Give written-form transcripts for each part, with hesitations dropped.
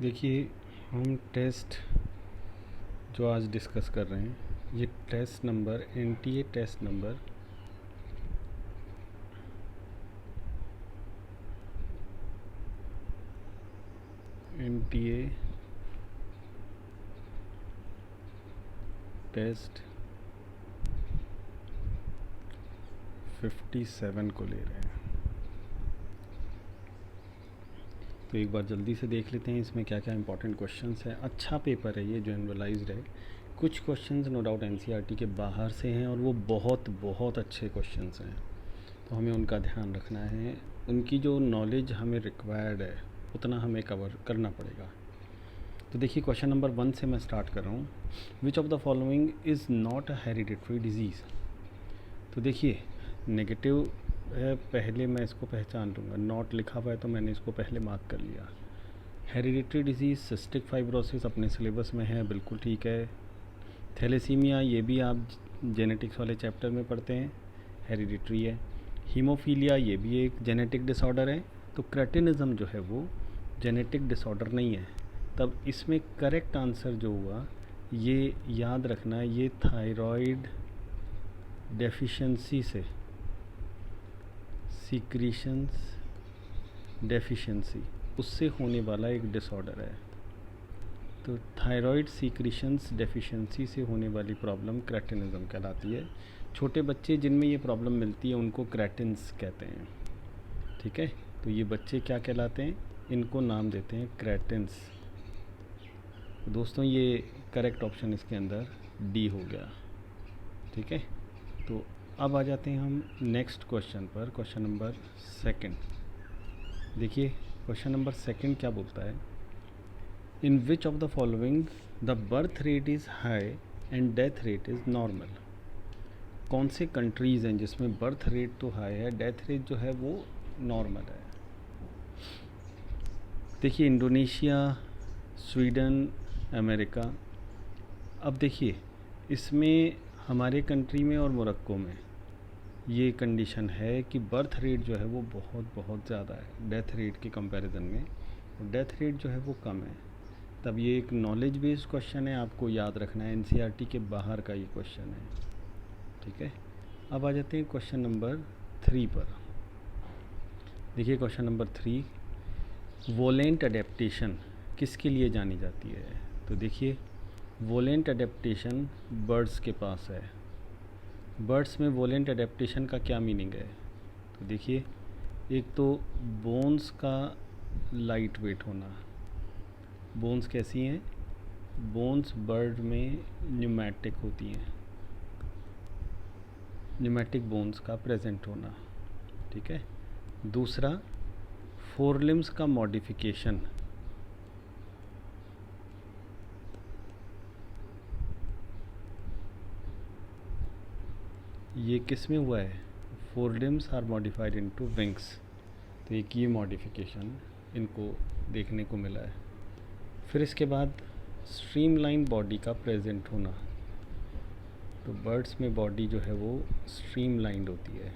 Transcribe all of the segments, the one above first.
देखिए, हम टेस्ट जो आज डिस्कस कर रहे हैं, ये test number NTA test number 57 को ले रहे हैं। तो एक बार जल्दी से देख लेते हैं इसमें क्या क्या इंपॉर्टेंट क्वेश्चंस हैं। अच्छा पेपर है ये, जनरलाइज्ड है। कुछ क्वेश्चंस नो डाउट एनसीईआरटी के बाहर से हैं और वो बहुत बहुत अच्छे क्वेश्चंस हैं, तो हमें उनका ध्यान रखना है। उनकी जो नॉलेज हमें रिक्वायर्ड है उतना हमें कवर करना पड़ेगा। तो देखिए, क्वेश्चन नंबर 1 से मैं स्टार्ट कर रहा हूँ। विच of the following is not a hereditary disease. तो देखिए, नेगेटिव है, पहले मैं इसको पहचान लूँगा। नॉट लिखा हुआ है तो मैंने इसको पहले मार्क कर लिया। हेरिडिटरी डिजीज़, सिस्टिक फाइब्रोसिस अपने सिलेबस में है, बिल्कुल ठीक है। थैलेसीमिया, ये भी आप जेनेटिक्स वाले चैप्टर में पढ़ते हैं, हेरिडिटरी है। हीमोफीलिया, ये भी एक जेनेटिक डिसऑर्डर है। तो क्रेटिनिज्म जो है वो जेनेटिक डिसऑर्डर नहीं है। तब इसमें करेक्ट आंसर जो हुआ, ये याद रखना है, ये थायराइड डेफिशिएंसी से, सीक्रीशंस डेफिशिएंसी, उससे होने वाला एक डिसऑर्डर है। तो थायराइड सीक्रीशंस डेफिशिएंसी से होने वाली प्रॉब्लम क्रेटिनिज्म कहलाती है। छोटे बच्चे जिनमें ये प्रॉब्लम मिलती है उनको क्रेटिन्स कहते हैं, ठीक है। तो ये बच्चे क्या कहलाते हैं, इनको नाम देते हैं क्रेटिन्स। दोस्तों, ये करेक्ट ऑप्शन इसके अंदर डी हो गया, ठीक है। तो अब आ जाते हैं हम नेक्स्ट क्वेश्चन पर, क्वेश्चन नंबर 2। देखिए, क्वेश्चन नंबर 2 क्या बोलता है। In which of the following the birth rate is high and death rate is normal. कौन से कंट्रीज़ हैं जिसमें बर्थ रेट तो हाई है, डेथ रेट जो है वो नॉर्मल है। देखिए, इंडोनेशिया, स्वीडन, अमेरिका। अब देखिए, इसमें हमारे कंट्री में और मोरक्को में ये कंडीशन है कि बर्थ रेट जो है वो बहुत बहुत ज़्यादा है डेथ रेट के कंपैरिजन में, और डेथ रेट जो है वो कम है। तब ये एक नॉलेज बेस्ड क्वेश्चन है, आपको याद रखना है, एनसीईआरटी के बाहर का ये क्वेश्चन है, ठीक है। अब आ जाते हैं क्वेश्चन नंबर 3 पर। देखिए, क्वेश्चन नंबर 3, वोलेंट अडेप्टेशन किसके लिए जानी जाती है। तो देखिए, वोलेंट अडेप्टेशन बर्ड्स के पास है। बर्ड्स में वोलेंट अडेप्टेशन का क्या मीनिंग है। तो देखिए, एक तो बोन्स का लाइट वेट होना। बोन्स कैसी हैं, बोन्स बर्ड में न्यूमेटिक होती हैं, न्यूमेटिक बोन्स का प्रेजेंट होना, ठीक है। दूसरा, फोरलिम्स का मॉडिफिकेशन। ये किस में हुआ है, forelimbs are modified into wings. तो एक ये मॉडिफिकेशन इनको देखने को मिला है। फिर इसके बाद स्ट्रीमलाइन बॉडी का प्रेजेंट होना। तो बर्ड्स में बॉडी जो है वो स्ट्रीमलाइंड होती है।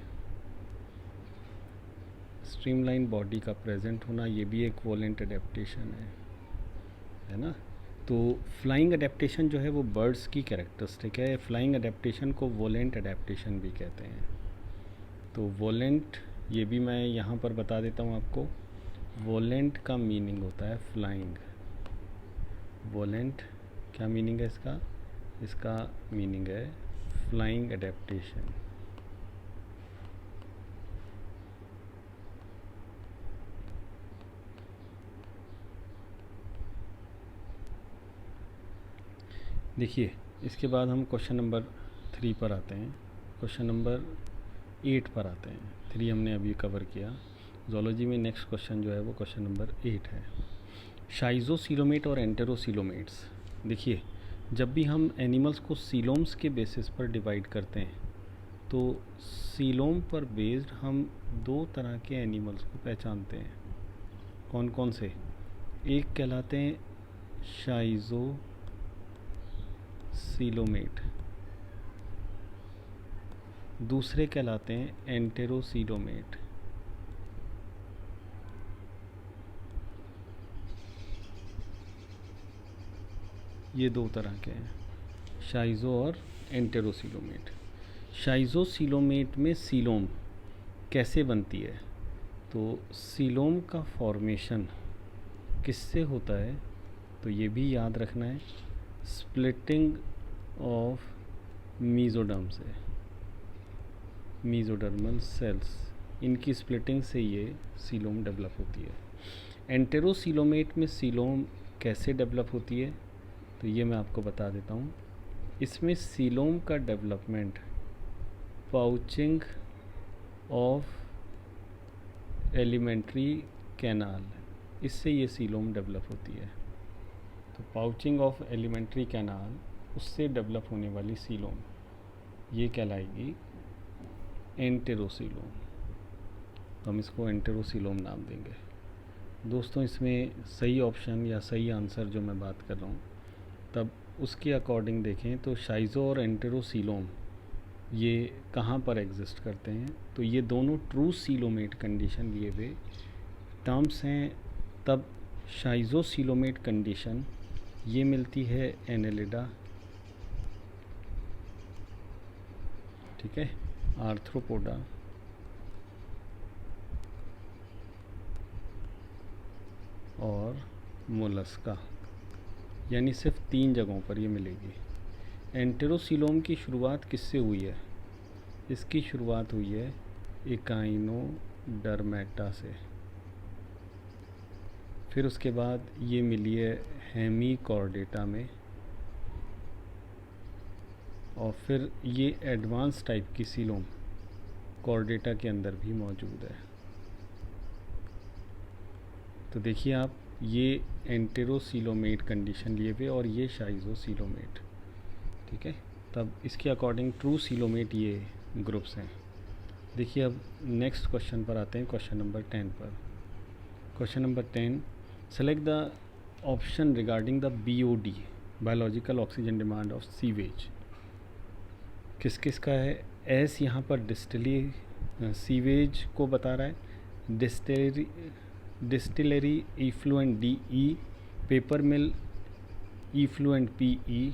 स्ट्रीमलाइन बॉडी का प्रेजेंट होना, ये भी एक वोलेंट अडेप्टेशन है ना। तो फ्लाइंग अडेप्टेशन जो है वो बर्ड्स की कैरेक्टरिस्टिक है। फ्लाइंग अडेप्टेशन को वोलेंट अडेप्टेशन भी कहते हैं। तो वोलेंट, ये भी मैं यहाँ पर बता देता हूँ आपको। वोलेंट का मीनिंग होता है फ्लाइंग। वोलेंट क्या मीनिंग है इसका, इसका मीनिंग है फ्लाइंग अडेप्टेशन। देखिए, इसके बाद हम क्वेश्चन नंबर 3 पर आते हैं। क्वेश्चन नंबर 8 पर आते हैं। 3 हमने अभी कवर किया। ज़ूलॉजी में नेक्स्ट क्वेश्चन जो है वो क्वेश्चन नंबर 8 है। शाइज़ोसीलोमेट और एंटेरोसीलोमेट्स। देखिए, जब भी हम एनिमल्स को सीलोम्स के बेसिस पर डिवाइड करते हैं तो सीलोम पर बेस्ड हम 2 तरह के एनिमल्स को पहचानते हैं। कौन कौन से, एक कहलाते हैं शाइज़ोसीलोमेट, दूसरे कहलाते हैं एंटेरोसीलोमेट। ये दो तरह के हैं, शाइज़ो और एंटेरोसीलोमेट। शाइज़ोसीलोमेट में सीलोम कैसे बनती है? तो सीलोम का फॉर्मेशन किससे होता है? तो ये भी याद रखना है, स्प्लिटिंग ऑफ मीज़ोडर्म से, मीज़ोडर्मल सेल्स, इनकी स्प्लिटिंग से ये सीलोम डेवलप होती है। एंटेरोसीलोमेट में सीलोम कैसे डेवलप होती है? तो ये मैं आपको बता देता हूँ। इसमें सीलोम का development pouching of alimentary canal, इससे ये सीलोम डेवलप होती है। तो पाउचिंग ऑफ एलिमेंट्री कैनाल, उससे डेवलप होने वाली सीलोम ये कहलाएगी एंटेरोसीलोम। तो हम इसको एंटेरोसीलोम नाम देंगे। दोस्तों, इसमें सही ऑप्शन या सही आंसर जो मैं बात कर रहा हूँ, तब उसके अकॉर्डिंग देखें तो शाइज़ो और एंटेरोसीलोम ये कहाँ पर एग्जिस्ट करते हैं? तो ये दोनों ट्रू सीलोमेट कंडीशन लिए हुए टर्म्स हैं। तब शाइज़ोसीलोमेट कंडीशन ये मिलती है एनेलिडा, ठीक है, आर्थ्रोपोडा और मोलस्का, यानी सिर्फ 3 जगहों पर ये मिलेगी। एंटेरोसीलोम की शुरुआत किससे हुई है? इसकी शुरुआत हुई है एकाइनोडर्मेटा से, फिर उसके बाद ये मिली है हेमीकॉर्डेटा में, और फिर ये एडवांस टाइप की सीलोम कॉर्डेटा के अंदर भी मौजूद है। तो देखिए आप, ये एंटेरोसीलोमेट कंडीशन लिए हुए और ये शाइज़ोसीलोमेट, ठीक है। तब इसके अकॉर्डिंग ट्रू सीलोमेट ये ग्रुप्स हैं। देखिए अब नेक्स्ट क्वेश्चन पर आते हैं, क्वेश्चन नंबर 10 पर। Question number 10, select the option regarding the BOD, biological oxygen demand of sewage. किस किस का है? एस यहाँ पर सीवेज को बता रहा है, distillery effluent DE, paper mill effluent PE,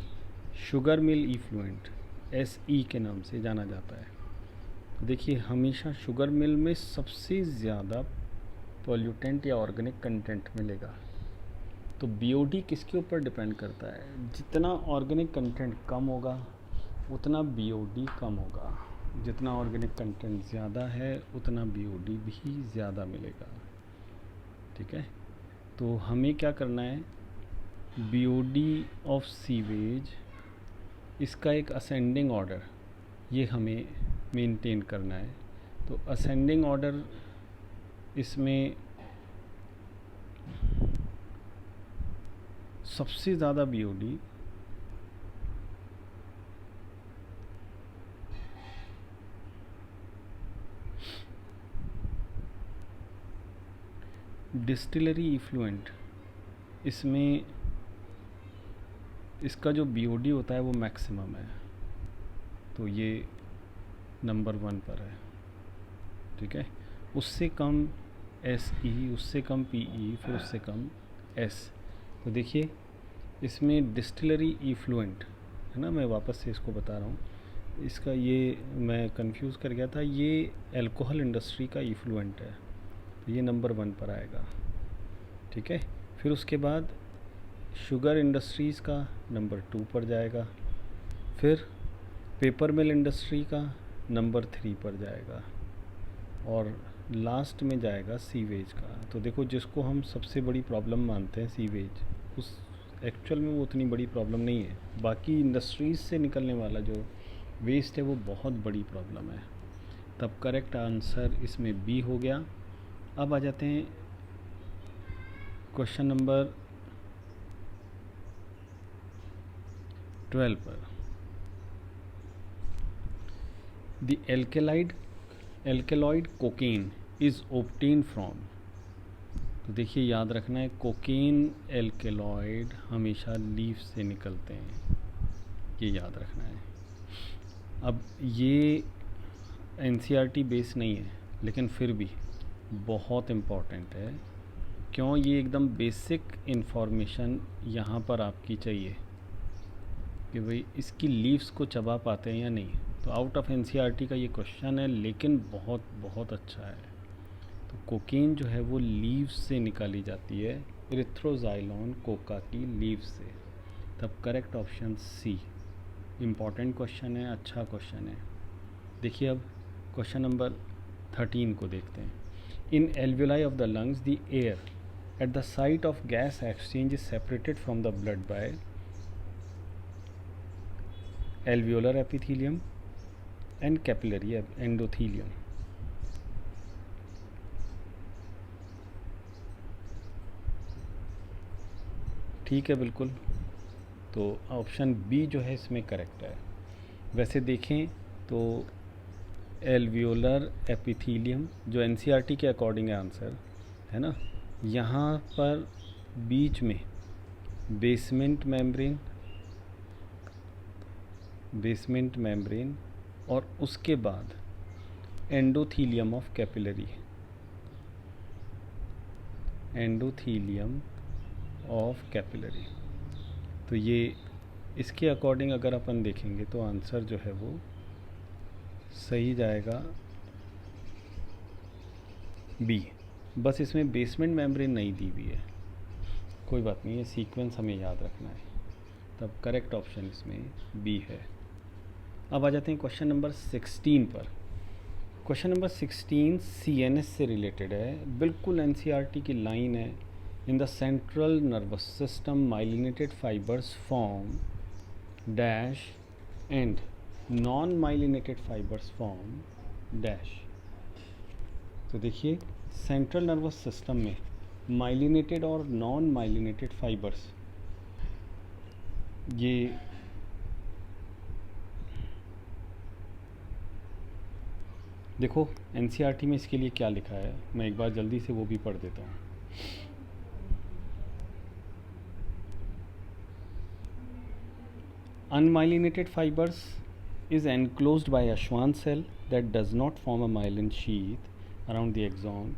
sugar mill effluent SE के नाम से जाना जाता है। देखिए, हमेशा शुगर मिल में सबसे ज़्यादा पॉल्यूटेंट या ऑर्गेनिक कंटेंट मिलेगा। तो BOD किसके ऊपर डिपेंड करता है? जितना ऑर्गेनिक कंटेंट कम होगा उतना BOD कम होगा, जितना ऑर्गेनिक कंटेंट ज़्यादा है उतना BOD भी ज़्यादा मिलेगा, ठीक है। तो हमें क्या करना है, BOD ऑफ सीवेज, इसका एक असेंडिंग ऑर्डर ये हमें मेंटेन करना है। तो असेंडिंग ऑर्डर इसमें सबसे ज़्यादा BOD डिस्टिलरी इफ्लुएंट, इसमें इसका जो BOD होता है वो मैक्सिमम है, तो ये नंबर 1 पर है, ठीक है। उससे कम SE, उससे कम PE, फिर उससे कम S। तो देखिए इसमें डिस्टिलरी इफ्लुएंट है ना, मैं वापस से इसको बता रहा हूँ, इसका ये मैं कंफ्यूज कर गया था, ये अल्कोहल इंडस्ट्री का इफ्लुएंट है, तो ये नंबर 1 पर आएगा, ठीक है। फिर उसके बाद शुगर इंडस्ट्रीज़ का नंबर 2 पर जाएगा, फिर पेपर मिल इंडस्ट्री का नंबर 3 पर जाएगा, और लास्ट में जाएगा सीवेज का। तो देखो, जिसको हम सबसे बड़ी प्रॉब्लम मानते हैं सीवेज, उस एक्चुअल में वो उतनी बड़ी प्रॉब्लम नहीं है। बाकी इंडस्ट्रीज़ से निकलने वाला जो वेस्ट है वो बहुत बड़ी प्रॉब्लम है। तब करेक्ट आंसर इसमें B हो गया। अब आ जाते हैं क्वेश्चन नंबर 12 पर। The alkaloid cocaine is obtain from. तो देखिए, याद रखना है, कोकेन एल्केलॉइड हमेशा लीफ से निकलते हैं, ये याद रखना है। अब ये NCERT बेस नहीं है, लेकिन फिर भी बहुत इम्पॉर्टेंट है। क्यों? ये एकदम बेसिक इन्फॉर्मेशन यहाँ पर आपकी चाहिए, कि भाई इसकी लीव्स को चबा पाते हैं या नहीं। तो आउट ऑफ एनसीईआरटी का ये क्वेश्चन है, लेकिन बहुत बहुत अच्छा है। तो कोकीन जो है वो लीव्स से निकाली जाती है, इरिथ्रोजाइलोन कोका की लीव्स से। तब correct option C. Important question है, अच्छा क्वेश्चन है। देखिए अब क्वेश्चन नंबर 13 को देखते हैं। In alveoli of the lungs the air at the site of gas exchange is separated from the blood by alveolar epithelium and capillary endothelium। ठीक है, बिल्कुल। तो ऑप्शन बी जो है इसमें करेक्ट है। वैसे देखें तो एल्वियोलर एपिथीलियम जो एनसीईआरटी के अकॉर्डिंग है आंसर, है ना। यहाँ पर बीच में बेसमेंट मेम्ब्रेन और उसके बाद एंडोथीलियम ऑफ कैपिलरी, तो ये इसके अकॉर्डिंग अगर अपन देखेंगे तो आंसर जो है वो सही जाएगा बी। बस इसमें बेसमेंट मेम्ब्रेन नहीं दी हुई है, कोई बात नहीं, ये सीक्वेंस हमें याद रखना है। तब करेक्ट ऑप्शन इसमें बी है। अब आ जाते हैं क्वेश्चन नंबर 16 पर। क्वेश्चन नंबर 16 सीएनएस से रिलेटेड है, बिल्कुल एनसीईआरटी की लाइन है। In the central nervous system myelinated fibres form dash and non myelinated fibres form dash. तो देखिए सेंट्रल नर्वस सिस्टम में माइलिनेटेड और नॉन माइलिनेटेड फाइबर्स, ये देखो एनसीईआरटी में इसके लिए क्या लिखा है, मैं एक बार जल्दी से वो भी पढ़ देता हूँ। Unmyelinated fibers is enclosed by a Schwann cell that does not form a myelin sheath around the axon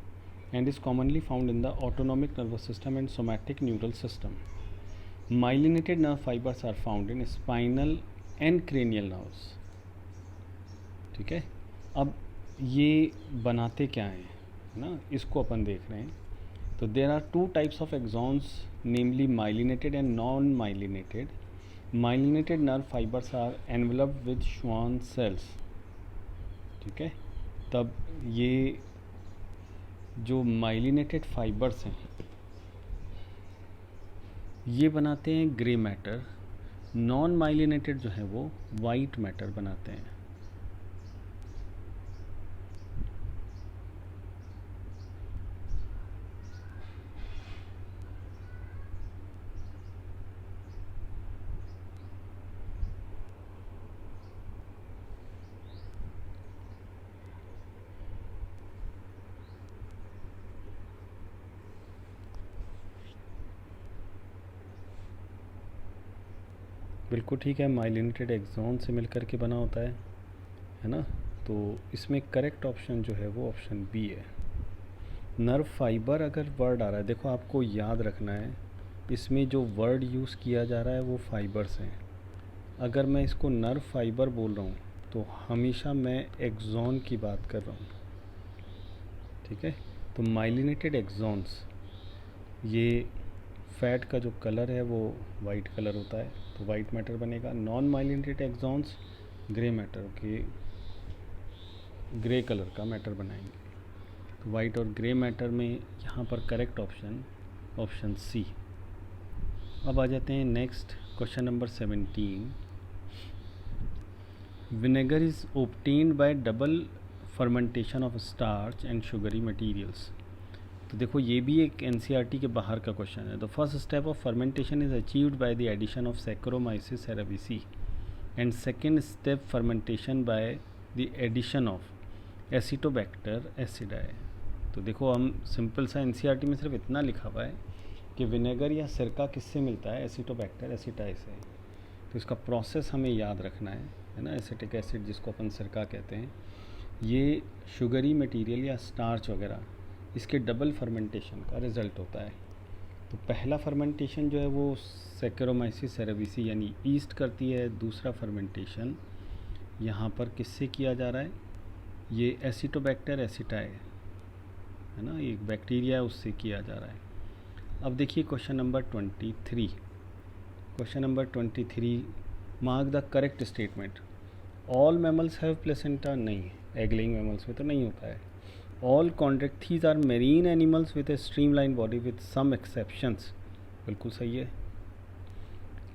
and is commonly found in the autonomic nervous system and somatic neural system. Myelinated nerve fibers are found in spinal and cranial nerves। ठीक है, अब ये बनाते क्या हैं, है ना, इसको अपन देख रहे हैं। तो there are two types of axons, namely myelinated and non myelinated. Myelinated nerve fibres are enveloped with Schwann cells. ठीक है, तब ये जो माइलिनेटेड फाइबर्स हैं ये बनाते हैं ग्रे मैटर, नॉन माइलिनेटेड जो है वो वाइट मैटर बनाते हैं। बिल्कुल ठीक है, माइलिनेटेड एक्सॉन से मिलकर के बना होता है ना। तो इसमें करेक्ट ऑप्शन जो है वो ऑप्शन बी है। नर्व फाइबर अगर वर्ड आ रहा है, देखो आपको याद रखना है इसमें जो वर्ड यूज़ किया जा रहा है वो फाइबर्स हैं। अगर मैं इसको नर्व फाइबर बोल रहा हूँ तो हमेशा मैं एक्सॉन की बात कर रहा हूँ। ठीक है, तो माइलिनेटेड एक्सॉन्स, ये फैट का जो कलर है वो वाइट कलर होता है, तो वाइट मैटर बनेगा। Non myelinated axons grey matter के ग्रे कलर का मैटर बनाएंगे। तो वाइट और ग्रे मैटर में यहाँ पर करेक्ट ऑप्शन सी। अब आ जाते हैं next question number 17। Vinegar is obtained bye double fermentation of starch and sugary materials. तो देखो ये भी एक एनसीईआरटी के बाहर का क्वेश्चन है। The first step of fermentation is achieved by the addition of saccharomyces cerevisiae and second step fermentation by the addition of acetobacter aceti. तो देखो हम सिंपल सा एनसीईआरटी में सिर्फ इतना लिखा हुआ है कि विनेगर या सिरका किससे मिलता है, एसिटोबैक्टर एसिडाई से। तो इसका प्रोसेस हमें याद रखना है ना। एसिटिक एसिड जिसको अपन सिरका कहते हैं, ये शुगरी मटेरियल या स्टार्च वगैरह इसके डबल फर्मेंटेशन का रिज़ल्ट होता है। तो पहला फर्मेंटेशन जो है वो सैक्रोमाइसिस सेरेविसी यानी ईस्ट करती है। दूसरा फर्मेंटेशन यहाँ पर किससे किया जा रहा है, ये एसिटोबैक्टर एसिटाई है ना, एक बैक्टीरिया है उससे किया जा रहा है। अब देखिए question number 23। Question number 23, mark the correct statement. All mammals have placenta, नहीं, एग लेइंग मैमल्स में तो नहीं होता है। All chondrichthyes are marine animals with a streamline body with some exceptions, बिल्कुल सही है।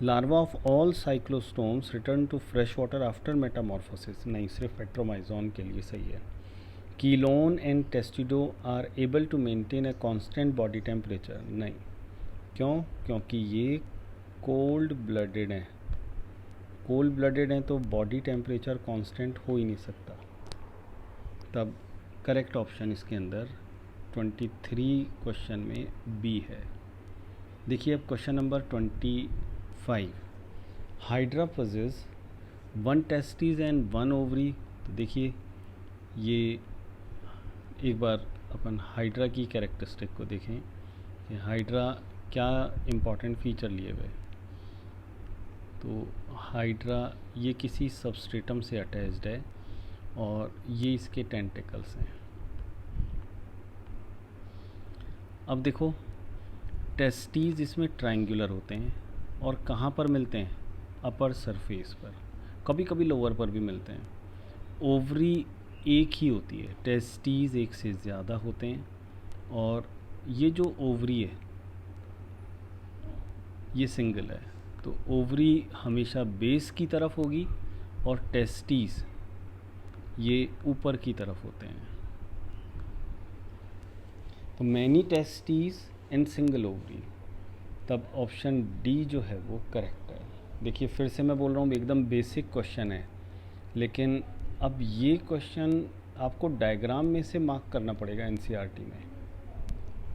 Larva of all cyclostomes return to fresh water after metamorphosis, नहीं, सिर्फ पेट्रोमाइजोन के लिए सही है। Chelone and testudo are able to maintain a constant body temperature, नहीं, क्यों, क्योंकि ये कोल्ड ब्लडेड हैं। कोल्ड ब्लडेड हैं तो बॉडी टेम्परेचर कांस्टेंट हो ही नहीं सकता। तब करेक्ट ऑप्शन इसके अंदर 23 क्वेश्चन में बी है। देखिए अब question number 25, hydra possess 1 testis and 1 ovary. तो देखिए ये एक बार अपन हाइड्रा की कैरेक्टरिस्टिक को देखें कि हाइड्रा क्या इम्पॉर्टेंट फीचर लिए हुए। तो हाइड्रा ये किसी सबस्ट्रेटम से अटैच्ड है और ये इसके टेंटिकल्स हैं। अब देखो टेस्टीज इसमें ट्रायंगुलर होते हैं और कहाँ पर मिलते हैं, अपर सरफेस पर, कभी कभी लोअर पर भी मिलते हैं। ओवरी एक ही होती है, टेस्टीज एक से ज़्यादा होते हैं। और ये जो ओवरी है ये सिंगल है, तो ओवरी हमेशा बेस की तरफ होगी और टेस्टीज ये ऊपर की तरफ होते हैं। तो many testes and single ovary, तब ऑप्शन डी जो है वो करेक्ट है। देखिए फिर से मैं बोल रहा हूँ एकदम बेसिक क्वेश्चन है, लेकिन अब ये क्वेश्चन आपको डायग्राम में से मार्क करना पड़ेगा एनसीईआरटी में,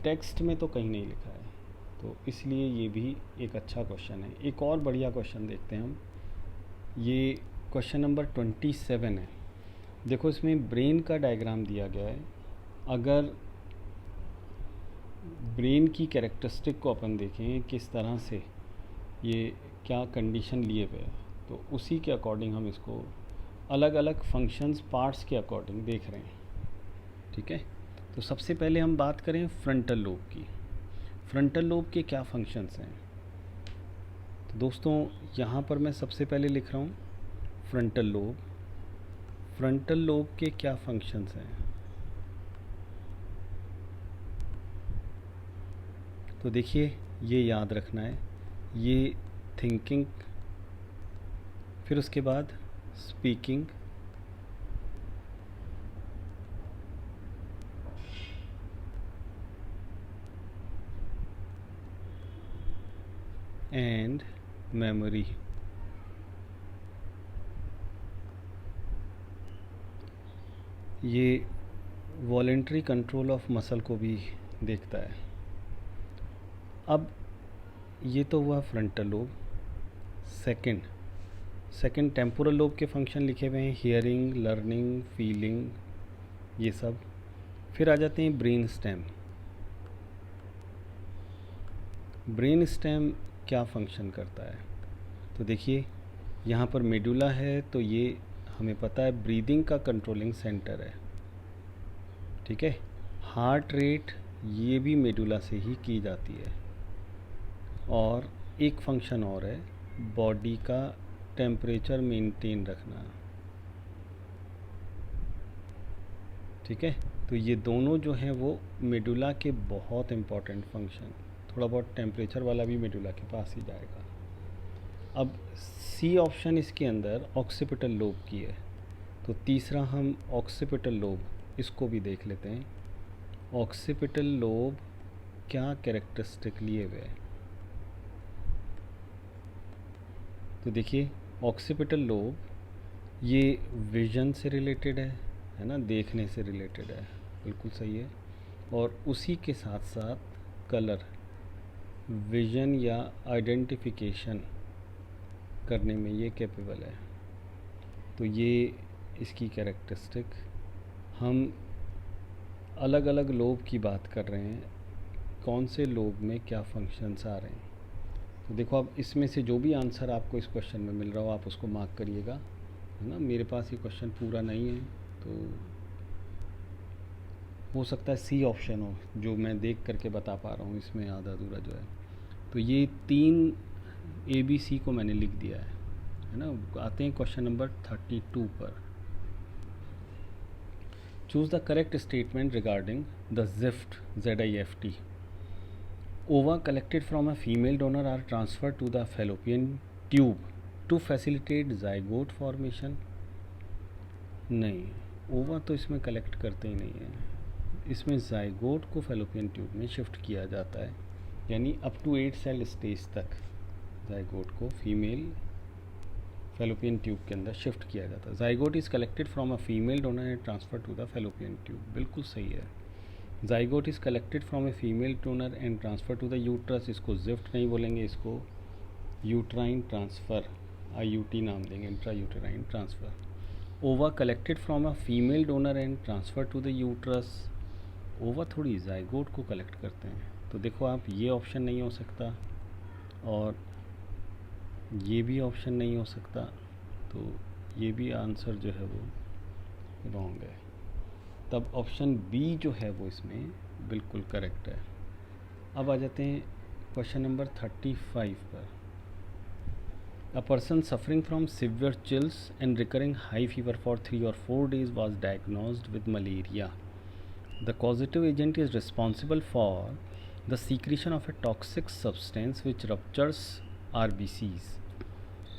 टेक्स्ट में तो कहीं नहीं लिखा है, तो इसलिए ये भी एक अच्छा क्वेश्चन है। एक और बढ़िया क्वेश्चन देखते हैं हम, ये क्वेश्चन नंबर 27 है। देखो इसमें ब्रेन का डायग्राम दिया गया है। अगर ब्रेन की कैरेक्टरिस्टिक को अपन देखें किस तरह से ये क्या कंडीशन लिए हुए हैं, तो उसी के अकॉर्डिंग हम इसको अलग अलग फंक्शंस पार्ट्स के अकॉर्डिंग देख रहे हैं। ठीक है, तो सबसे पहले हम बात करें फ्रंटल लोब की। फ्रंटल लोब के क्या फंक्शंस हैं, तो दोस्तों यहाँ पर मैं सबसे पहले लिख रहा हूँ फ्रंटल लोब। फ्रंटल लोब के क्या फंक्शंस हैं, तो देखिए ये याद रखना है, ये थिंकिंग, फिर उसके बाद स्पीकिंग, एंड मेमोरी। ये वॉलेंट्री कंट्रोल ऑफ मसल को भी देखता है। अब ये तो हुआ frontal lobe. Second temporal lobe के फंक्शन लिखे हुए हैं, हियरिंग, लर्निंग, फीलिंग, ये सब। फिर आ जाते हैं ब्रेन स्टेम। ब्रेन स्टेम क्या फंक्शन करता है, तो देखिए यहाँ पर मेडुला है, तो ये हमें पता है ब्रीदिंग का कंट्रोलिंग सेंटर है। ठीक है, हार्ट रेट ये भी मेडुला से ही की जाती है। और एक फंक्शन और है, बॉडी का टेम्परेचर मेंटेन रखना। ठीक है, तो ये दोनों जो हैं वो मेडुला के बहुत इम्पॉर्टेंट फंक्शन। थोड़ा बहुत टेम्परेचर वाला भी मेडुला के पास ही जाएगा। अब सी ऑप्शन इसके अंदर ऑक्सीपिटल लोब की है, तो तीसरा हम ऑक्सीपिटल लोब इसको भी देख लेते हैं। ऑक्सीपिटल लोब क्या कैरेक्टरिस्टिक लिए हुए है, तो देखिए ऑक्सीपिटल लोब ये विजन से रिलेटेड है ना, देखने से रिलेटेड है, बिल्कुल सही है। और उसी के साथ साथ कलर, विजन या आइडेंटिफिकेशन करने में ये कैपेबल है। तो ये इसकी कैरेक्टरिस्टिक। हम अलग अलग लोब की बात कर रहे हैं, कौन से लोब में क्या फंक्शंस आ रहे हैं। तो देखो अब इसमें से जो भी आंसर आपको इस क्वेश्चन में मिल रहा हो आप उसको मार्क करिएगा, है ना। मेरे पास ये क्वेश्चन पूरा नहीं है तो हो सकता है सी ऑप्शन हो, जो मैं देख करके बता पा रहा हूँ इसमें आधा अधूरा जो है। तो ये 3 ABC को मैंने लिख दिया है ना। आते हैं क्वेश्चन नंबर 32 पर। Choose the correct statement regarding the ZIFT ZIFT। Ova collected from a female donor are transferred to the fallopian tube to facilitate zygote formation। नहीं, ओवा तो इसमें कलेक्ट करते ही नहीं है, इसमें ज़ाइगोट को फैलोपियन ट्यूब में शिफ्ट किया जाता है, यानी अप टू 8 सेल स्टेज तक ज़ाइगोट को फीमेल फैलोपियन ट्यूब के अंदर शिफ्ट किया जाता है। Zygote is collected from a female donor and transfer to the fallopian tube, बिल्कुल सही है। Zygote is collected from a female donor and transfer to the uterus, इसको ज़िफ्ट नहीं बोलेंगे, इसको यूट्राइन ट्रांसफ़र, IUT नाम देंगे, intra uterine transfer. Ova collected from a female donor and transfer to the uterus, ova थोड़ी zygote को collect करते हैं। तो देखो आप, ये ऑप्शन नहीं हो सकता और ये भी ऑप्शन नहीं हो सकता, तो ये भी आंसर जो है वो रॉन्ग है। तब ऑप्शन बी जो है वो इसमें बिल्कुल करेक्ट है। अब आ जाते हैं क्वेश्चन नंबर 35 पर। A person suffering from severe chills and recurring high fever for 3 or 4 days was diagnosed with malaria. The causative agent is responsible for the secretion of a toxic substance which ruptures RBCs.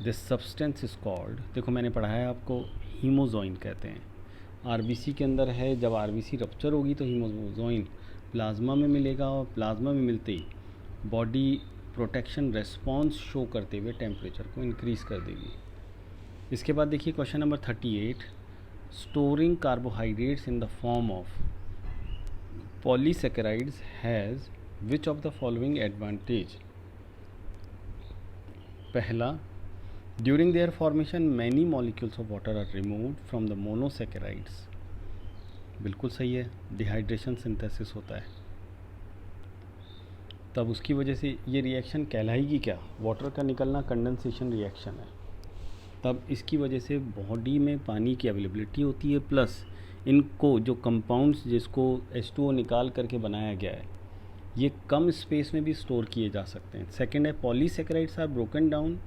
This substance is called, देखो मैंने पढ़ा है आपको, hemozoin कहते हैं। RBC के अंदर है, जब RBC रप्चर होगी तो हीमोजोइन प्लाज्मा में मिलेगा और प्लाज्मा में मिलते ही बॉडी प्रोटेक्शन रेस्पॉन्स शो करते हुए टेम्परेचर को इंक्रीज़ कर देगी। इसके बाद देखिए question number 38, storing carbohydrates in the form of polysaccharides has which of the following advantage. पहला, during their formation many molecules of water are removed from the monosaccharides, बिल्कुल सही है, डिहाइड्रेशन सिंथेसिस होता है, तब उसकी वजह से ये रिएक्शन कहलाएगी क्या, वाटर का निकलना कंडेंसेशन रिएक्शन है। तब इसकी वजह से बॉडी में पानी की अवेलेबिलिटी होती है, प्लस इनको जो कंपाउंड्स जिसको H2O निकाल करके बनाया गया है ये कम स्पेस में भी स्टोर किए जा सकते हैं। सेकेंड है, polysaccharides are broken down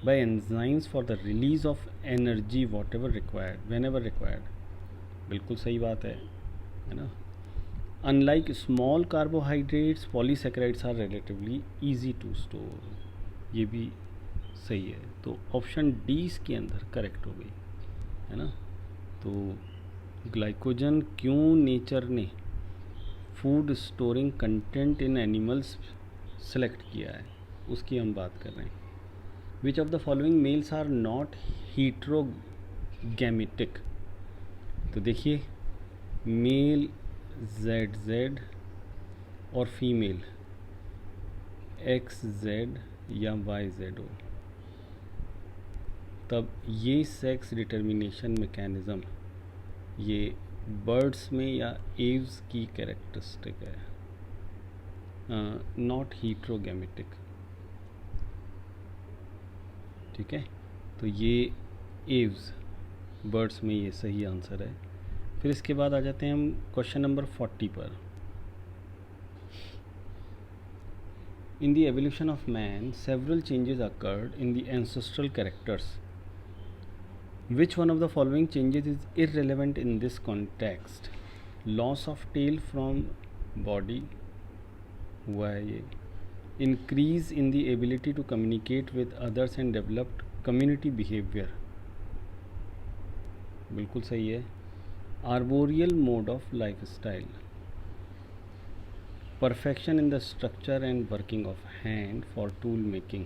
by enzymes for the release of energy whatever required whenever required, बिल्कुल सही बात है ना। Unlike small carbohydrates, polysaccharides are relatively easy to store, ये भी सही है। तो ऑप्शन डी इसके अंदर करेक्ट हो गई, है ना। तो ग्लाइकोजन क्यों नेचर ने food storing content in animals select किया है उसकी हम बात कर रहे हैं। Which of the following males are not heterogametic? तो देखिए, मेल ZZ और फीमेल XZ या YZO, तब ये सेक्स डिटर्मिनेशन मैकेनिज़्म ये बर्ड्स में या एव्स की कैरेक्टरिस्टिक है, नॉट heterogametic, ठीक है। तो ये एव्स बर्ड्स में ये सही आंसर है। फिर इसके बाद आ जाते हैं हम क्वेश्चन नंबर 40 पर। In the evolution of man several changes occurred in the ancestral characters, which one of the following changes is irrelevant in this context. Loss of tail from body हुआ है ये, increase in the ability to communicate with others and developed community behavior, बिल्कुल सही है। arboreal mode of lifestyle, perfection in the structure and working of hand for tool making।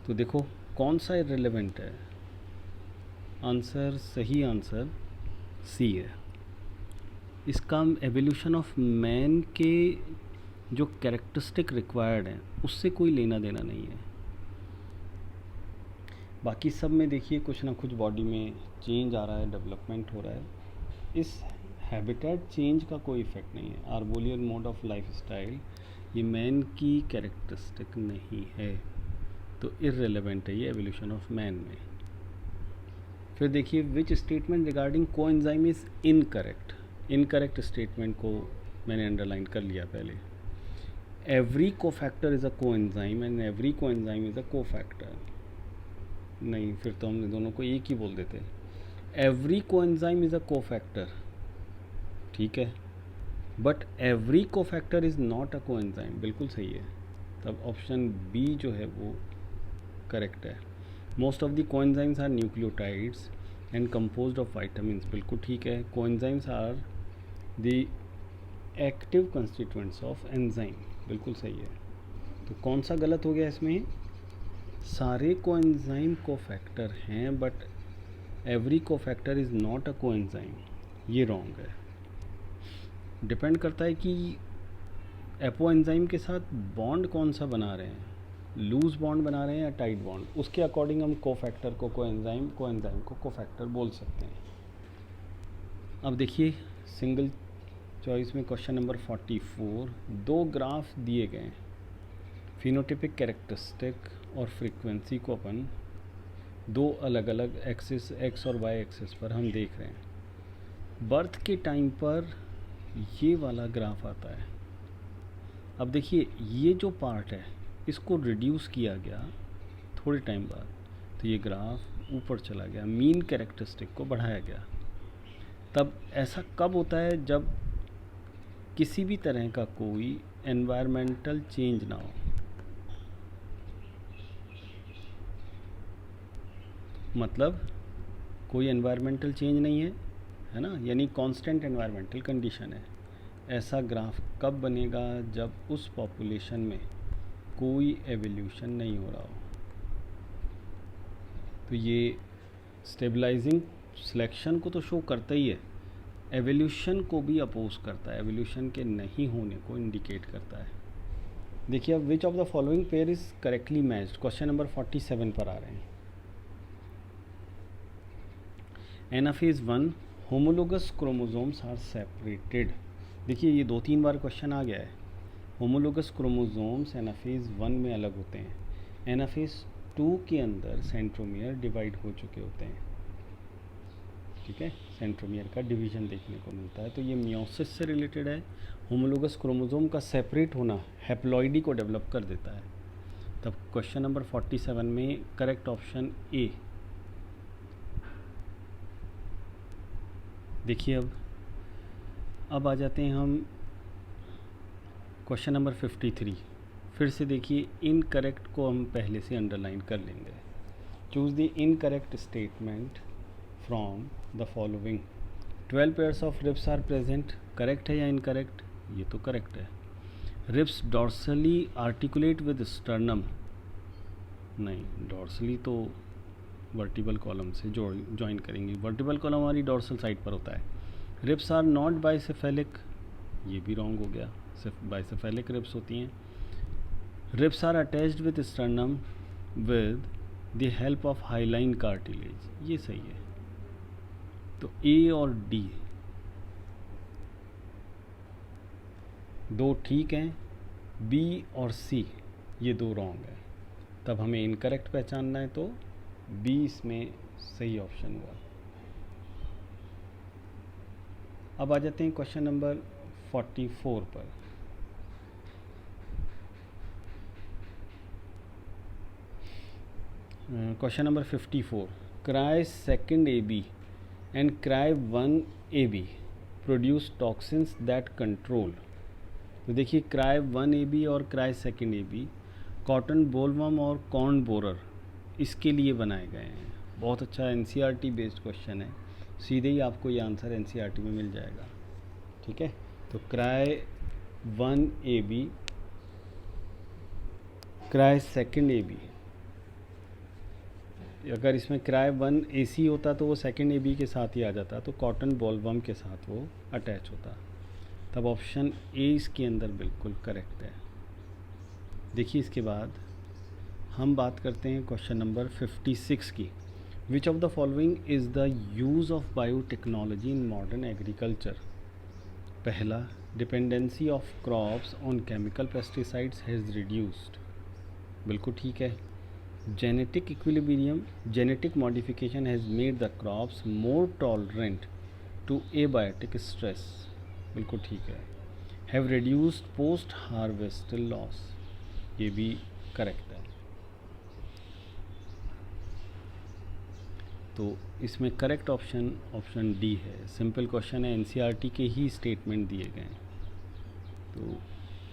तो देखो कौन सा irrelevant है, आंसर सही आंसर सी है। इसका एवोल्यूशन ऑफ मैन के जो कैरेक्टरिस्टिक रिक्वायर्ड हैं उससे कोई लेना देना नहीं है। बाकी सब में देखिए कुछ ना कुछ बॉडी में चेंज आ रहा है, डेवलपमेंट हो रहा है। इस हैबिटेट चेंज का कोई इफेक्ट नहीं है। आर्बोलियन मोड ऑफ लाइफ स्टाइल ये मैन की कैरेक्टरिस्टिक नहीं है, तो इररिलेवेंट है ये एवोल्यूशन ऑफ मैन में। फिर देखिए which statement regarding coenzyme is incorrect. Incorrect statement को मैंने अंडरलाइन कर लिया पहले। Every cofactor is a coenzyme and every coenzyme is a cofactor. नहीं, फिर तो हमने दोनों को एक ही बोल देते। Every coenzyme is a cofactor, ठीक है, but every cofactor is not a coenzyme, बिल्कुल सही है। तब ऑप्शन बी जो है वो करेक्ट है। Most of the coenzymes are nucleotides and composed of vitamin, बिल्कुल ठीक है। Coenzymes are the active constituents of enzyme, बिल्कुल सही है। तो कौन सा गलत हो गया इसमें? सारे कोएंजाइम कोफैक्टर हैं but every cofactor is not a coenzyme, ये रॉन्ग है। डिपेंड करता है कि एपो एंजाइम के साथ बॉन्ड कौन सा बना रहे हैं, लूज बॉन्ड बना रहे हैं या टाइट बॉन्ड, उसके अकॉर्डिंग हम कोफैक्टर को कोएंजाइम को कोफैक्टर बोल सकते हैं। अब देखिए सिंगल चॉइस में क्वेश्चन नंबर 44, दो ग्राफ दिए गए हैं, फिनोटिपिक कैरेक्टरिस्टिक और फ्रीक्वेंसी को अपन दो अलग अलग एक्सिस एक्स और वाई एक्सिस पर हम देख रहे हैं। बर्थ के टाइम पर ये वाला ग्राफ आता है। अब देखिए ये जो पार्ट है इसको रिड्यूस किया गया थोड़े टाइम बाद, तो ये ग्राफ ऊपर चला गया, मीन कैरेक्टरिस्टिक को बढ़ाया गया। तब ऐसा कब होता है? जब किसी भी तरह का कोई एनवायरमेंटल चेंज ना हो। मतलब कोई एनवायरमेंटल चेंज नहीं है ना, यानी कांस्टेंट एनवायरमेंटल कंडीशन है। ऐसा ग्राफ कब बनेगा? जब उस पॉपुलेशन में कोई एवोल्यूशन नहीं हो रहा हो। तो ये स्टेबलाइजिंग सिलेक्शन को तो शो करता ही है, एवोल्यूशन को भी अपोज करता है, एवोल्यूशन के नहीं होने को इंडिकेट करता है। देखिए अब which of the following pair is correctly matched, question number 47 पर आ रहे हैं। Anaphase 1 homologous chromosomes are separated. देखिए ये 2-3 बार क्वेश्चन आ गया है। होमोलोगस क्रोमोसोम्स एनाफेज 1 में अलग होते हैं, एनाफेज 2 के अंदर सेंट्रोमियर डिवाइड हो चुके होते हैं, ठीक है, सेंट्रोमियर का डिवीजन देखने को मिलता है। तो ये मियोसिस से रिलेटेड है। होमोलोगस क्रोमोसोम का सेपरेट होना हैप्लॉइडी को डेवलप कर देता है। तब क्वेश्चन नंबर 47 में करेक्ट ऑप्शन ए। देखिए अब आ जाते हैं हम क्वेश्चन नंबर 53। फिर से देखिए इनकरेक्ट को हम पहले से अंडरलाइन कर लेंगे। Choose the incorrect statement from the following. 12 pairs of ribs are present, correct है या इनकरेक्ट? ये तो करेक्ट है। Ribs dorsally articulate with sternum, नहीं, डॉर्सली तो वर्टिबल कॉलम से ज्वाइन करेंगे, वर्टिबल कॉलम हमारी डॉर्सल साइड पर होता है। रिब्स आर नॉट बाइसेफेलिक, ये भी रॉन्ग हो गया, सिर्फ बाइसेफेलिक रिब्स होती हैं। Ribs are attached with sternum with the help of hyaline cartilage, ये सही है। तो ए और डी दो ठीक हैं, बी और सी ये दो रॉन्ग है। तब हमें इनकरेक्ट पहचानना है, तो बी इसमें सही ऑप्शन हुआ। अब आ जाते हैं क्वेश्चन नंबर 44 पर। Question number 54, cry second A B and cry 1 A B produce toxins that control. तो देखिए क्राई 1 ए बी और cry second A B cotton bollworm और कॉर्न बोरर इसके लिए बनाए गए हैं। बहुत अच्छा एनसीईआरटी बेस्ड क्वेश्चन है, सीधे ही आपको ये आंसर एनसीईआरटी में मिल जाएगा, ठीक है। तो cry 1 A B, cry second A B, अगर इसमें क्राई 1 ए सी होता तो वो सेकेंड ए बी के साथ ही आ जाता, तो कॉटन बोलवर्म के साथ वो अटैच होता। तब ऑप्शन ए इसके अंदर बिल्कुल करेक्ट है। देखिए इसके बाद हम बात करते हैं क्वेश्चन नंबर 56 की। Which of the following is the use of biotechnology in modern agriculture. पहला, dependency of crops on chemical pesticides has reduced, बिल्कुल ठीक है। Genetic modification has made the crops more tolerant to abiotic stress, बिल्कुल ठीक है। Have reduced post harvestal loss, ये भी correct है। तो इसमें करेक्ट ऑप्शन डी है। सिंपल क्वेश्चन है, एनसीईआरटी के ही स्टेटमेंट दिए गए हैं। तो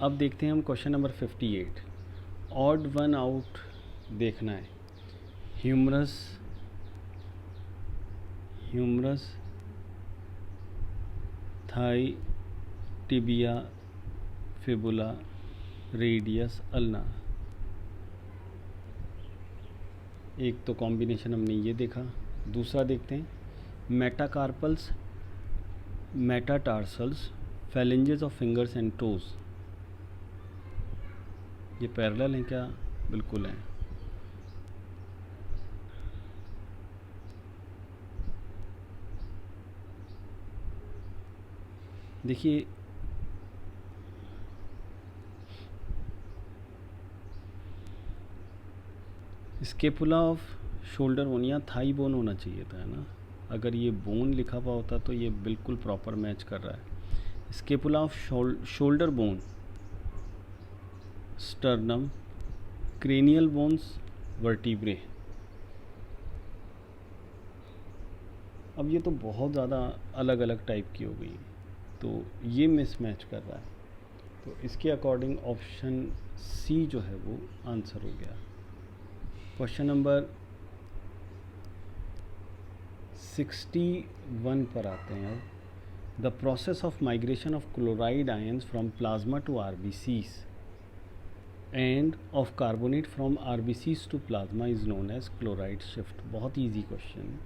अब देखते हैं हम question number 58। Odd one out देखना है। Humerus thigh tibia fibula radius ulna, एक तो कॉम्बिनेशन हमने ये देखा। दूसरा देखते हैं, metacarpals metatarsals phalanges of fingers and toes, ये पैरेलल हैं क्या? बिल्कुल हैं। देखिए स्केपुला ऑफ शोल्डर बोन या थाई बोन होना चाहिए था, है ना। अगर ये बोन लिखा हुआ होता तो ये बिल्कुल प्रॉपर मैच कर रहा है। Scapula of shoulder bone, sternum, cranial bones, vertebrae. अब ये तो बहुत ज़्यादा अलग अलग टाइप की हो गई, तो ये मिसमैच कर रहा है। तो इसके अकॉर्डिंग ऑप्शन सी जो है वो आंसर हो गया। क्वेश्चन नंबर 61 पर आते हैं अब। The process of migration of chloride ions from plasma to RBCs and of carbonate from RBCs to plasma is known as chloride shift. बहुत इजी क्वेश्चन,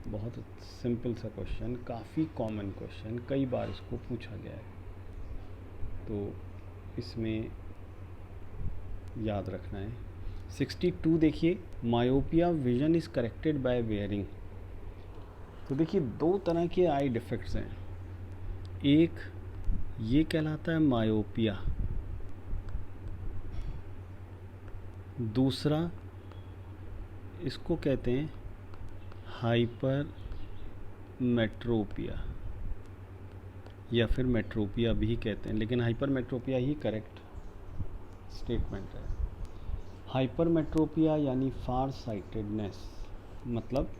बहुत सिंपल सा क्वेश्चन, काफ़ी कॉमन क्वेश्चन, कई बार इसको पूछा गया है, तो इसमें याद रखना है। 62 देखिए, myopia vision is corrected bye wearing. तो देखिए दो तरह के आई डिफेक्ट्स हैं। एक ये कहलाता है मायोपिया, दूसरा इसको कहते हैं हाइपर मेट्रोपिया या फिर मेट्रोपिया भी कहते हैं, लेकिन हाइपर मेट्रोपिया ही करेक्ट स्टेटमेंट है। हाइपर मेट्रोपिया यानी फार साइटेडनेस, मतलब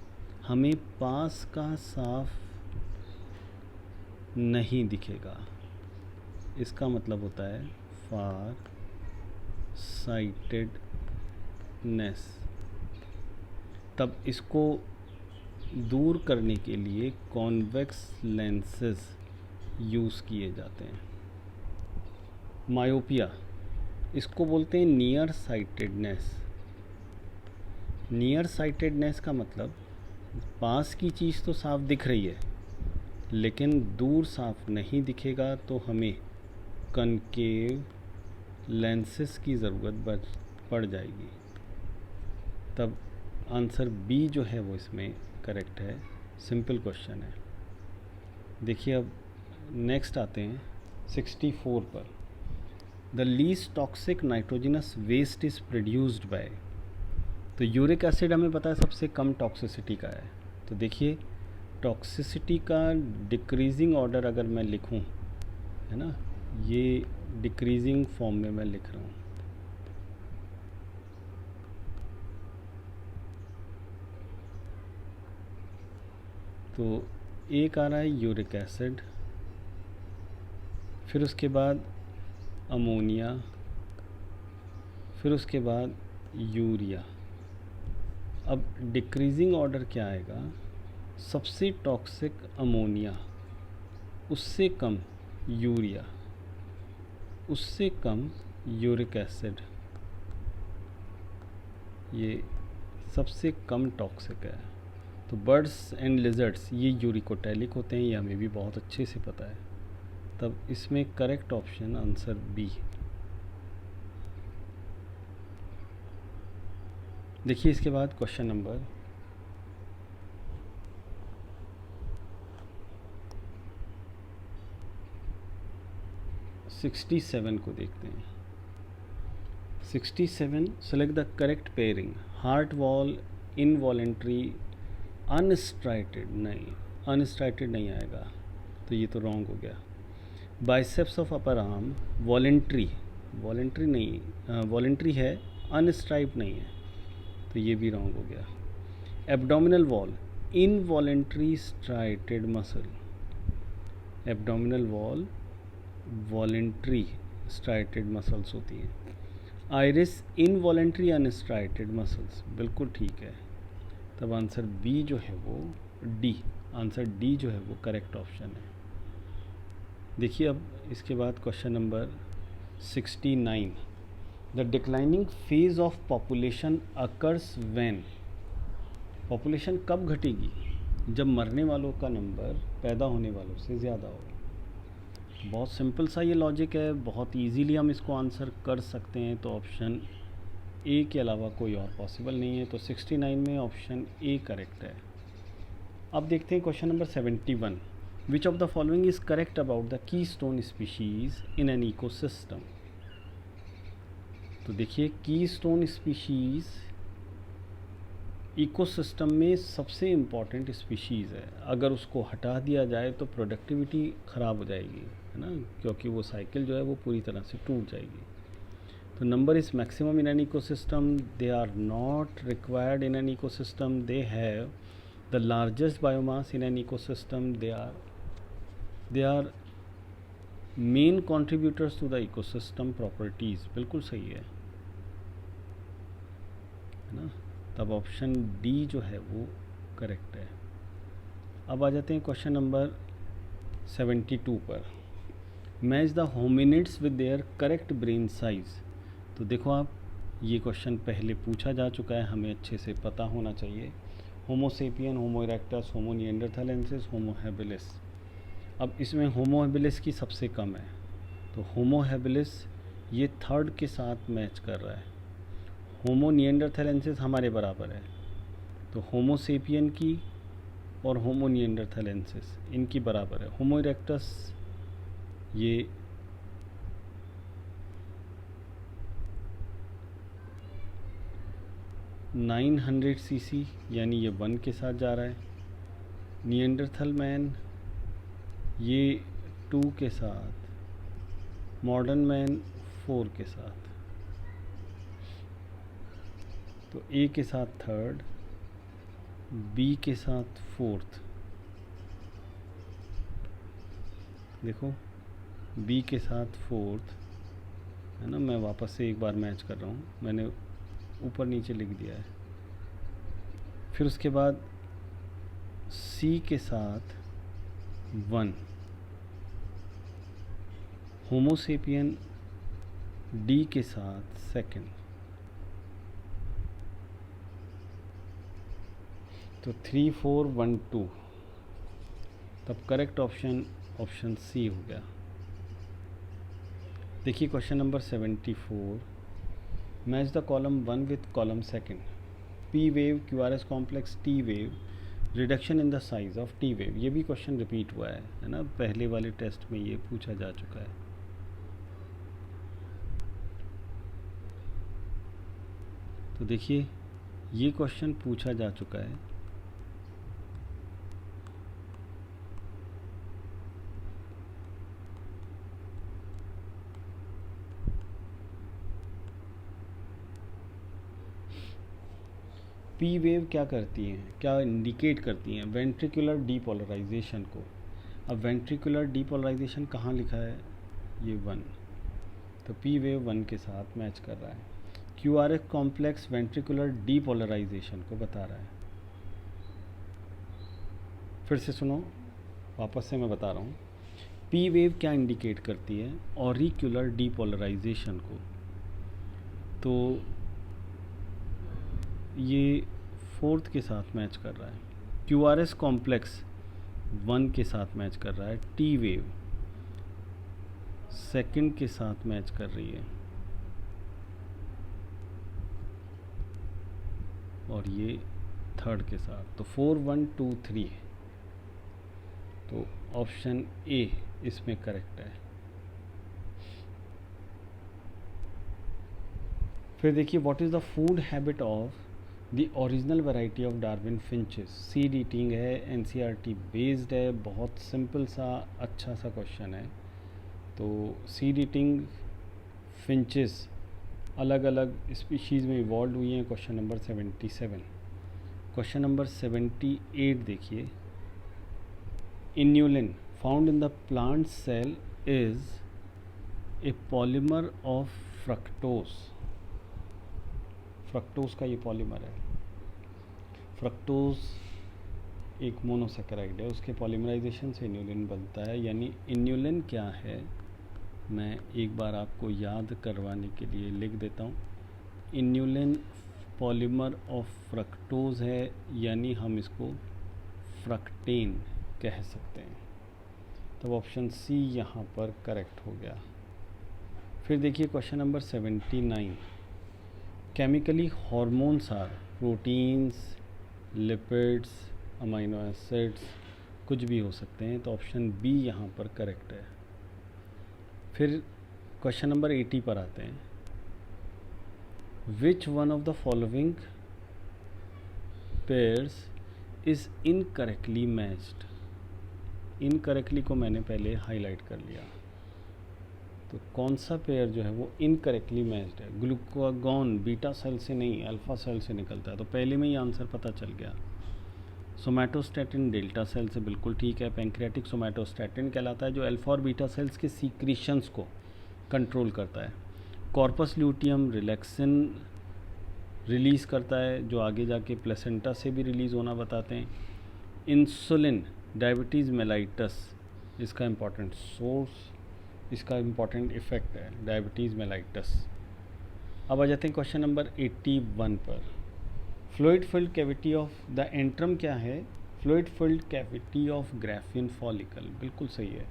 हमें पास का साफ नहीं दिखेगा, इसका मतलब होता है फार साइटेडनेस। तब इसको दूर करने के लिए कॉन्वेक्स लेंसेज यूज़ किए जाते हैं। मायोपिया, इसको बोलते हैं नियर साइटेडनेस। नियर साइटेडनेस का मतलब पास की चीज़ तो साफ दिख रही है, लेकिन दूर साफ नहीं दिखेगा, तो हमें कनकेव लेंसेज की ज़रूरत पड़ जाएगी। तब आंसर बी जो है वो इसमें करेक्ट है। सिंपल क्वेश्चन है। देखिए अब नेक्स्ट आते हैं 64 पर। The least toxic nitrogenous waste is produced by. तो यूरिक एसिड हमें पता है सबसे कम टॉक्सिसिटी का है। तो देखिए टॉक्सिसिटी का डिक्रीजिंग ऑर्डर अगर मैं लिखूं, है ना, ये डिक्रीजिंग फॉर्म में मैं लिख रहा हूँ। तो एक आ रहा है यूरिक एसिड, फिर उसके बाद अमोनिया, फिर उसके बाद यूरिया। अब डिक्रीजिंग ऑर्डर क्या आएगा? सबसे टॉक्सिक अमोनिया, उससे कम यूरिया, उससे कम यूरिक एसिड, ये सबसे कम टॉक्सिक है। तो बर्ड्स एंड लिजर्ड्स ये यूरिकोटैलिक होते हैं, ये हमें भी बहुत अच्छे से पता है। तब इसमें करेक्ट ऑप्शन आंसर बी। देखिए इसके बाद क्वेश्चन नंबर 65 67 को देखते हैं। 67, select the correct pairing. Heart wall, involuntary, unstriated, नहीं अनस्ट्राइटेड नहीं आएगा, तो ये तो रॉन्ग हो गया। Biceps of upper arm, voluntary, voluntary नहीं, वॉलेंट्री है, अनस्ट्राइप नहीं है, तो ये भी रॉन्ग हो गया। Abdominal wall, involuntary striated muscle, abdominal wall voluntary striated muscles होती हैं। आइरिस, इनवॉलेंट्री अनस्ट्राइटेड मसल्स, बिल्कुल ठीक है। तब आंसर बी जो है वो डी, आंसर डी जो है वो करेक्ट ऑप्शन है। देखिए अब इसके बाद question number 69, the declining phase of population occurs when. Population कब घटेगी? जब मरने वालों का नंबर पैदा होने वालों से ज़्यादा हो। बहुत सिंपल सा ये लॉजिक है, बहुत इजीली हम इसको आंसर कर सकते हैं। तो ऑप्शन ए के अलावा कोई और पॉसिबल नहीं है, तो 69 में ऑप्शन ए करेक्ट है। अब देखते हैं question number 71, which of the following is correct about the keystone species in an ecosystem. तो देखिए कीस्टोन स्पीशीज़ इकोसिस्टम में सबसे इम्पॉर्टेंट स्पीशीज़ है। अगर उसको हटा दिया जाए तो प्रोडक्टिविटी ख़राब हो जाएगी, है ना, क्योंकि वो साइकिल जो है वो पूरी तरह से टूट जाएगी। तो number is maximum in an ecosystem, they are not required in an ecosystem, they have the largest biomass in an ecosystem, they are main contributors to the ecosystem properties, बिल्कुल सही है ना। तब ऑप्शन डी जो है वो correct है। अब आ जाते हैं क्वेश्चन नंबर 72 पर, match the hominids with their correct brain size. तो देखो आप, ये क्वेश्चन पहले पूछा जा चुका है, हमें अच्छे से पता होना चाहिए। होमो सेपियन, होमो इरेक्टस, होमो निएंडरथालेंसिस, होमो हैबिलिस। अब इसमें होमो हैबिलिस की सबसे कम है, तो होमो हैबिलिस ये थर्ड के साथ मैच कर रहा है। होमो निएंडरथालेंसिस हमारे बराबर है, तो होमो सेपियन की और होमो निएंडरथालेंसिस इनकी बराबर है। होमो इरेक्टस ये 900 सीसी यानी ये 1 के साथ जा रहा है। निएंडरथल मैन ये 2 के साथ, मॉडर्न मैन 4 के साथ, तो ए के साथ थर्ड, बी के साथ फोर्थ। देखो बी के साथ फोर्थ है ना, मैं वापस से एक बार मैच कर रहा हूँ, मैंने ऊपर नीचे लिख दिया है। फिर उसके बाद सी के साथ 1, होमोसेपियन डी के साथ सेकंड, तो 3 4 1 2, तब करेक्ट ऑप्शन सी हो गया। देखिए question number 74, match the column 1 with column second. P wave, Q R S complex, T wave, reduction in the size of T wave. ये भी क्वेश्चन रिपीट हुआ है ना, पहले वाले टेस्ट में ये पूछा जा चुका है। तो देखिए ये क्वेश्चन पूछा जा चुका है। पी वेव क्या करती हैं, क्या इंडिकेट करती हैं? वेंट्रिकुलर डीपोलराइजेशन को। अब वेंट्रिकुलर डीपोलराइजेशन कहाँ लिखा है? ये 1, तो पी वेव 1 के साथ मैच कर रहा है। Q R S complex ventricular depolarization को बता रहा है। फिर से सुनो, वापस से मैं बता रहा हूँ। पी वेव क्या इंडिकेट करती है? ऑरिक्युलर डीपोलराइजेशन को। तो ये 4th के साथ मैच कर रहा है। क्यू आर एस कॉम्प्लेक्स 1 के साथ मैच कर रहा है। टी वेव 2nd के साथ मैच कर रही है, और ये 3rd के साथ। तो 4 1 2 3, तो ऑप्शन ए इसमें करेक्ट है। फिर देखिए what is the food habit of the original variety of Darwin finches. Seed eating है, एनसीईआरटी बेस्ड है, बहुत सिंपल सा अच्छा सा क्वेश्चन है। तो सीड ईटिंग फिंचेस अलग अलग स्पीशीज़ में इवॉल्व हुई हैं। Question number 77। क्वेश्चन नंबर 78 देखिए, inulin found in the plant cell is a polymer of fructose. Fructose का ये पॉलीमर है। फ्रक्टोज एक मोनोसेकेराइड है, उसके पॉलीमराइजेशन से इन्यूलिन बनता है। यानी इन्यूलिन क्या है, मैं एक बार आपको याद करवाने के लिए लिख देता हूँ। इन्यूलिन पॉलीमर ऑफ फ्रक्टोज है, यानी हम इसको फ्रक्टेन कह सकते हैं। तब ऑप्शन सी यहाँ पर करेक्ट हो गया। फिर देखिए question number 79। Chemically hormones are proteins, lipids, amino acids, कुछ भी हो सकते हैं। तो ऑप्शन बी यहाँ पर करेक्ट है। फिर क्वेश्चन नंबर 80 पर आते हैं। विच one of the following pairs is incorrectly matched. Incorrectly को मैंने पहले हाईलाइट कर लिया, तो कौन सा पेयर जो है वो इनकरेक्टली मैच्ड है। ग्लूकागॉन बीटा सेल से नहीं, अल्फ़ा सेल से निकलता है, तो पहले में ही आंसर पता चल गया। सोमैटोस्टैटिन डेल्टा सेल से बिल्कुल ठीक है। पैंक्रियाटिक सोमैटोस्टैटिन कहलाता है, जो अल्फ़ा और बीटा सेल्स के सीक्रीशंस को कंट्रोल करता है। कॉर्पस ल्यूटियम रिलैक्सिन रिलीज़ करता है, जो आगे जाके प्लेसेंटा से भी रिलीज़ होना बताते हैं। इंसुलिन डायबिटीज़ मेलाइटस, इसका इम्पॉर्टेंट सोर्स, इसका इम्पॉर्टेंट इफ़ेक्ट है डायबिटीज़ मेलाइटस। अब आ जाते हैं क्वेश्चन नंबर 81 पर। Fluid filled cavity of the antrum क्या है, fluid filled cavity of Graafian follicle, बिल्कुल सही है।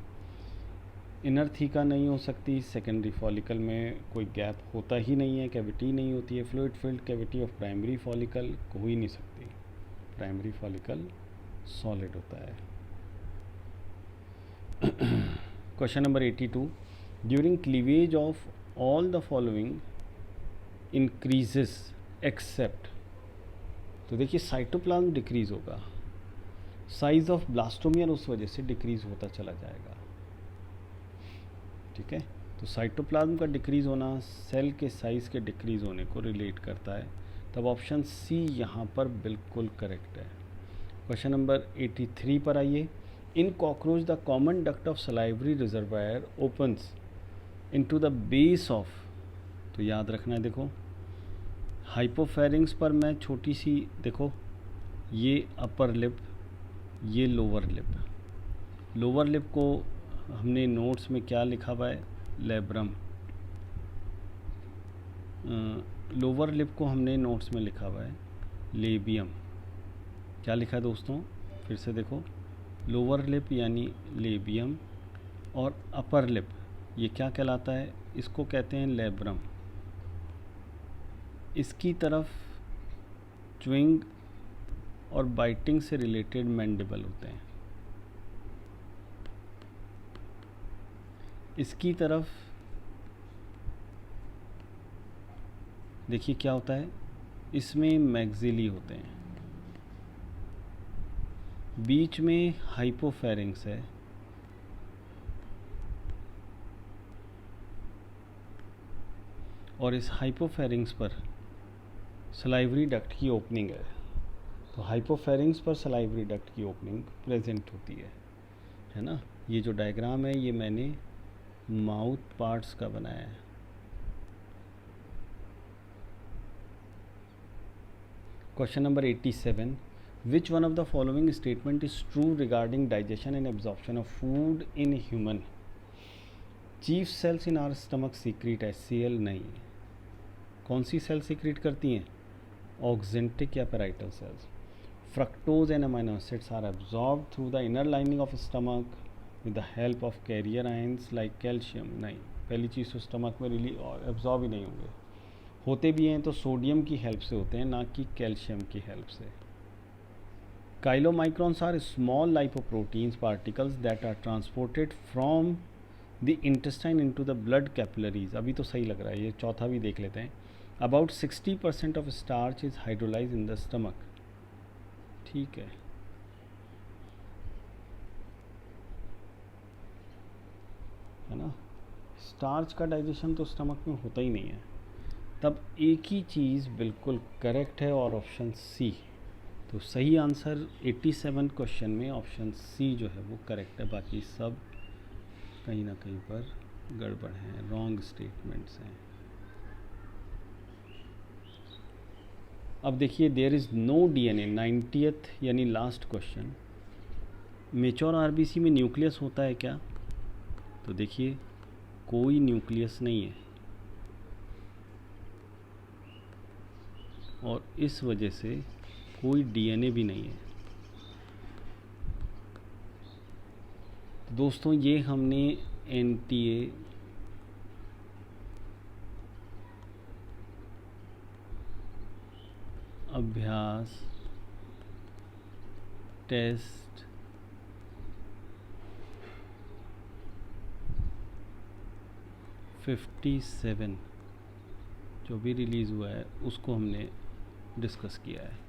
इनर थीका नहीं हो सकती, सेकेंडरी फॉलिकल में कोई गैप होता ही नहीं है, कैविटी नहीं होती है। Fluid filled cavity of primary follicle हो ही नहीं सकती, प्राइमरी फॉलिकल सॉलिड होता है। Question number 82। During cleavage of all the following increases except. तो देखिए साइटोप्लाज्म डिक्रीज होगा, साइज ऑफ ब्लास्टोमियर उस वजह से डिक्रीज होता चला जाएगा। ठीक है, तो साइटोप्लाज्म का डिक्रीज होना सेल के साइज के डिक्रीज होने को रिलेट करता है। तब ऑप्शन सी यहाँ पर बिल्कुल करेक्ट है। क्वेश्चन नंबर 83 पर आइए। इन cockroach the common duct of salivary reservoir opens into the base of. तो याद रखना है, देखो हाइपोफेरिंग्स पर मैं छोटी सी, देखो ये अपर लिप, ये लोअर लिप। लोअर लिप को हमने नोट्स में क्या लिखा हुआ है, लेब्रम। लोअर लिप को हमने नोट्स में लिखा हुआ है लेबियम। क्या लिखा है दोस्तों, फिर से देखो, लोअर लिप यानी लेबियम और अपर लिप ये क्या कहलाता है, इसको कहते हैं लेब्रम। इसकी तरफ च्युइंग और बाइटिंग से रिलेटेड मैंडिबल होते हैं। इसकी तरफ देखिए क्या होता है, इसमें मैग्जिली होते हैं। बीच में हाइपोफेरिंग्स है, और इस हाइपोफेरिंग्स पर सलाइवरी डक्ट की ओपनिंग है। तो हाइपोफेरिंग्स पर सलाइवरी डक्ट की ओपनिंग प्रेजेंट होती है ना। ये जो डायग्राम है ये मैंने माउथ पार्ट्स का बनाया है। Question number 87। Which one of the following statement is true regarding digestion and absorption of food in human. Chief cells in our stomach secrete HCl नहीं। कौन सी सेल सीक्रेट करती हैं, ऑक्जेंटिक या parietal cells. Fructose and amino acids are absorbed through the inner lining of stomach with the help of carrier ions like calcium नहीं। पहली चीज़ तो stomach में absorb ही नहीं होंगे, होते भी हैं तो सोडियम की हेल्प से होते हैं, ना कि कैल्शियम की हेल्प से। Chylomicrons are small lipoproteins particles that are transported from the intestine into the blood capillaries. अभी तो सही लग रहा है, ये चौथा भी देख लेते हैं। About 60% of starch is hydrolyse in the stomach. ठीक है ना। स्टार्च का डाइजेशन तो स्टमक में होता ही नहीं है। तब एक ही चीज़ बिल्कुल करेक्ट है और ऑप्शन सी। तो सही आंसर 87 क्वेश्चन में ऑप्शन सी जो है वो करेक्ट है, बाकी सब कहीं ना कहीं पर गड़बड़ हैं, रॉन्ग स्टेटमेंट्स हैं। अब देखिए, there is no DNA, 90th यानी लास्ट क्वेश्चन। मेच्योर आरबीसी में न्यूक्लियस होता है क्या? तो देखिए, कोई न्यूक्लियस नहीं है, और इस वजह से कोई डीएनए भी नहीं है। तो दोस्तों, ये हमने एनटीए अभ्यास टेस्ट (57) जो भी रिलीज़ हुआ है उसको हमने डिस्कस किया है।